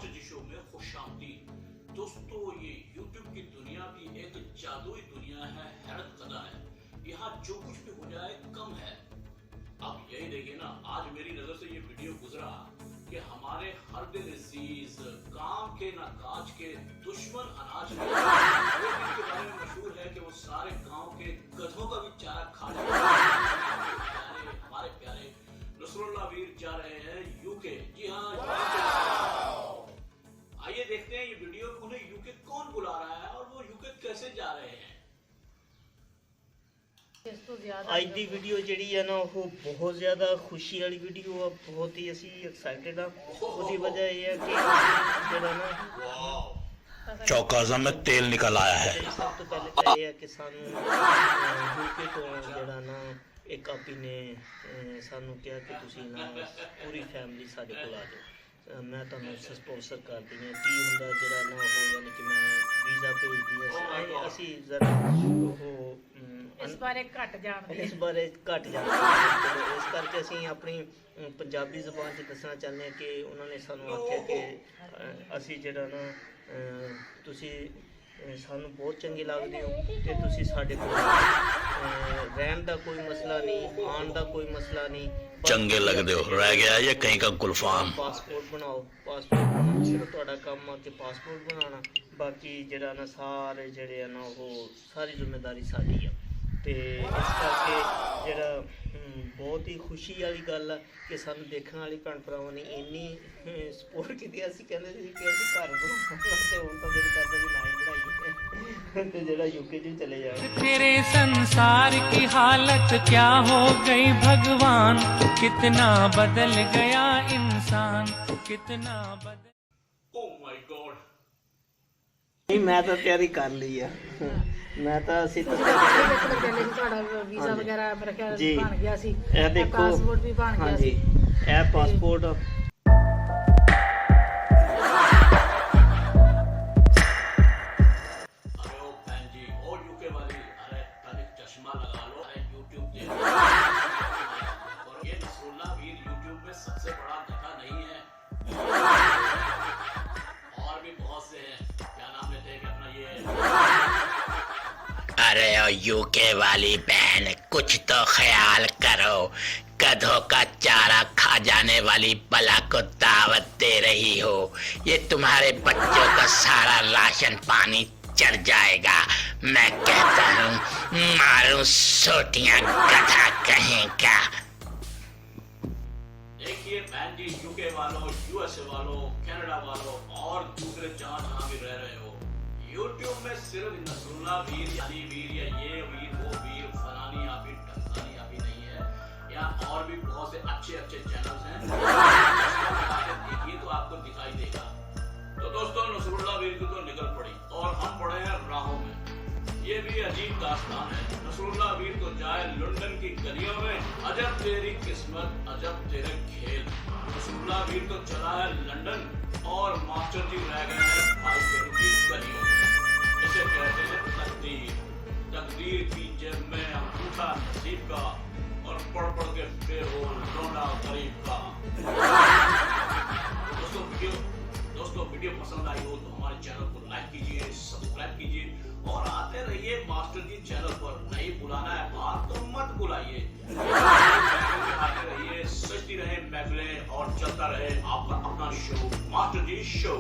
Master जी show में खुशामदीद। दोस्तों, ये YouTube की दुनिया भी एक जादुई दुनिया है, हैरत ज़दा है। यहाँ जो कुछ भी हो जाए कम है। अब यही देखिए ना, आज मेरी नजर से ये वीडियो गुजरा कि हमारे हर दिल अजीज काम के ना काज के दुश्मन अनाज के बारे में मशहूर है कि वो सारे गांव के गधों का भी चारा खा जाते हैं। हमारे प्यारे नसरुल्लाह वीर जा रहे हैं यूके। जी हाँ, आइए देखते हैं ये वीडियो, उन्हें यूके कौन बुला रहा है और वो यूके कैसे जा रहे हैं। ਅੱਜ ਦੀ ਵੀਡੀਓ ਜਿਹੜੀ ਹੈ ਨਾ ਉਹ ਬਹੁਤ ਜ਼ਿਆਦਾ ਖੁਸ਼ੀ ਵਾਲੀ ਵੀਡੀਓ ਆ। ਬਹੁਤ ਹੀ ਅਸੀਂ ਐਕਸਾਈਟਡ ਆ। ਉਹਦੀ ਵਜ੍ਹਾ ਇਹ ਹੈ ਕਿ ਜਿਹੜਾ ਨਾ चौकाज़ा में तेल निकल आया है। ਸਭ ਤੋਂ ਪਹਿਲੇ ਤਾਂ ਇਹ ਹੈ ਕਿ ਸਾਨੂੰ ਯੂਕੇ ਤੋਂ ਜਿਹੜਾ ਨਾ ਇੱਕ ਆਪੀ ਨੇ ਸਾਨੂੰ ਕਿਹਾ ਕਿ ਤੁਸੀਂ ਨਾ ਪੂਰੀ ਫੈਮਿਲੀ ਸਾਡੇ ਕੋਲ ਆ ਜਾਓ। ਮੈਂ ਤੁਹਾਨੂੰ ਸਪਾਂਸਰ ਕਰਦੀ ਹਾਂ। ਕੀ ਹੁੰਦਾ ਜਿਹੜਾ ਨਾ ਉਹ ਯਾਨੀ ਕਿ ਮੈਂ ਵੀਜ਼ਾ ਭੇਜਦੀ ਹਾਂ। ਅਸੀਂ ਜ਼ਰਾ ਉਹ ਇਸ ਬਾਰੇ ਘੱਟ ਜਾਣਦੇ ਇਸ ਕਰਕੇ ਅਸੀਂ ਆਪਣੀ ਪੰਜਾਬੀ ਜ਼ੁਬਾਨ 'ਚ ਦੱਸਣਾ ਚਾਹੁੰਦੇ ਹਾਂ ਕਿ ਉਹਨਾਂ ਨੇ ਸਾਨੂੰ ਆਖਿਆ ਕਿ ਅਸੀਂ ਜਿਹੜਾ ਨਾ ਤੁਸੀਂ ਸਾਨੂੰ ਬਹੁਤ ਚੰਗੇ ਲੱਗਦੇ ਹੋ ਤੇ ਤੁਸੀਂ ਸਾਡੇ ਕੋਲ ਰਹਿਣ ਦਾ ਕੋਈ ਮਸਲਾ ਨਹੀਂ, ਆਉਣ ਦਾ ਕੋਈ ਮਸਲਾ ਨਹੀਂ। चंगे लगते हो, रह गया ये कहीं का गुलफाम। ਪਾਸਪੋਰਟ ਬਣਾਓ, ਪਾਸਪੋਰਟ ਬਣਾਉਣਾ ਸਿਰਫ ਤੁਹਾਡਾ ਕੰਮ ਆ ਕਿ ਪਾਸਪੋਰਟ ਬਣਾਉਣਾ। ਬਾਕੀ ਜਿਹੜਾ ਨਾ ਸਾਰੇ ਜਿਹੜੇ ਆ ਨਾ ਉਹ ਸਾਰੀ ਜ਼ਿੰਮੇਵਾਰੀ ਸਾਡੀ ਆ। ਤੇ ਇਸ ਕਰਕੇ ਜਿਹੜਾ ਬਹੁਤ ਹੀ ਖੁਸ਼ੀ ਵਾਲੀ ਗੱਲ ਆ ਕਿ ਸਾਨੂੰ ਦੇਖਣ ਵਾਲੀ ਭੈਣ ਭਰਾਵਾਂ ਨੇ ਇੰਨੀ ਸਪੋਰਟ ਕੀਤੀ। ਅਸੀਂ ਕਹਿੰਦੇ ਸੀ ਕਿ ਅਸੀਂ ਘਰ ਬਣਾਉਣਾ ਤੇ ਹੁਣ ਤਾਂ ਦਿਲ ਕਰਦਾ ਵੀ ਨਾ ਹੀ ਬਣਾਈਏ ਤੇ ਜਿਹੜਾ यूके 'ਚ चले जाए। तेरे संसार की हालत क्या हो गई भगवान, कितना बदल गया इंसान, कितना बदल। Oh my God. नहीं, मैं तो तैयारी कर ली है। मैं तो ਅਸੀਂ ਤਾਂ ਤੁਹਾਡਾ ਵੀਜ਼ਾ ਵਗੈਰਾ ਮੇਰਾ ਖਿਆਲ ਜੀ ਬਣ ਗਿਆ ਸੀ। ਇਹ ਦੇਖੋ ਪਾਸਪੋਰਟ ਵੀ ਬਣ ਗਿਆ ਹਾਂਜੀ ਸੀ। ਇਹ ਪਾਸਪੋਰਟ सबसे बड़ा धक्का नहीं है, और भी बहुत से हैं। क्या नाम लेते हैं कि अपना ये। अरे ओ यूके वाली बहन, कुछ तो ख्याल करो। गधों का चारा खा जाने वाली बला को दावत दे रही हो। ये तुम्हारे बच्चों का सारा राशन पानी चढ़ जाएगा। मैं कहता हूँ मारूं सोटियां गधा कहीं का। देखिए बहन जी, यूके वालों, यूएसए वालों, कनाडा वालों और दूसरे जहाँ भी रह रहे हो, यूट्यूब में सिर्फ नसरुल्लाह वीर यानी वीर या ये वीर वो वीर फलानी आप ही ढंसानी आप ही नहीं है। यहाँ और भी बहुत से अच्छे अच्छे चैनल्स हैं, देखिए तो आपको दिखाई देगा। तो दोस्तों, नसरुल्लाह वीर की तो निकल पड़ी और हम पड़े हैं राहों में। ये भी अजीब दास्तान है। नसरुल्लाह वीर तो जाए लंदन की गलियों में, अजब तेरी किस्मत अजब तेरे खेल। नसरुल्लाह वीर तो चला है लंदन और मास्टर जी रह गए हैं भाई बहनों की गलियों में। इसे कहते हैं तकदीर। तकदीर की जेब में अंगूठा नसीब का और पढ़ पढ़ के बेहो लौंडा गरीब का। दोस्तों वीडियो पसंद आई हो तो हमारे चैनल को लाइक कीजिए, सब्सक्राइब कीजिए और आते रहिए मास्टर जी चैनल पर। नहीं बुलाना है बात तो मत बुलाइए। आते रहिए, सजती रहे महफिलें और चलता रहे आपका अपना शो मास्टर जी शो।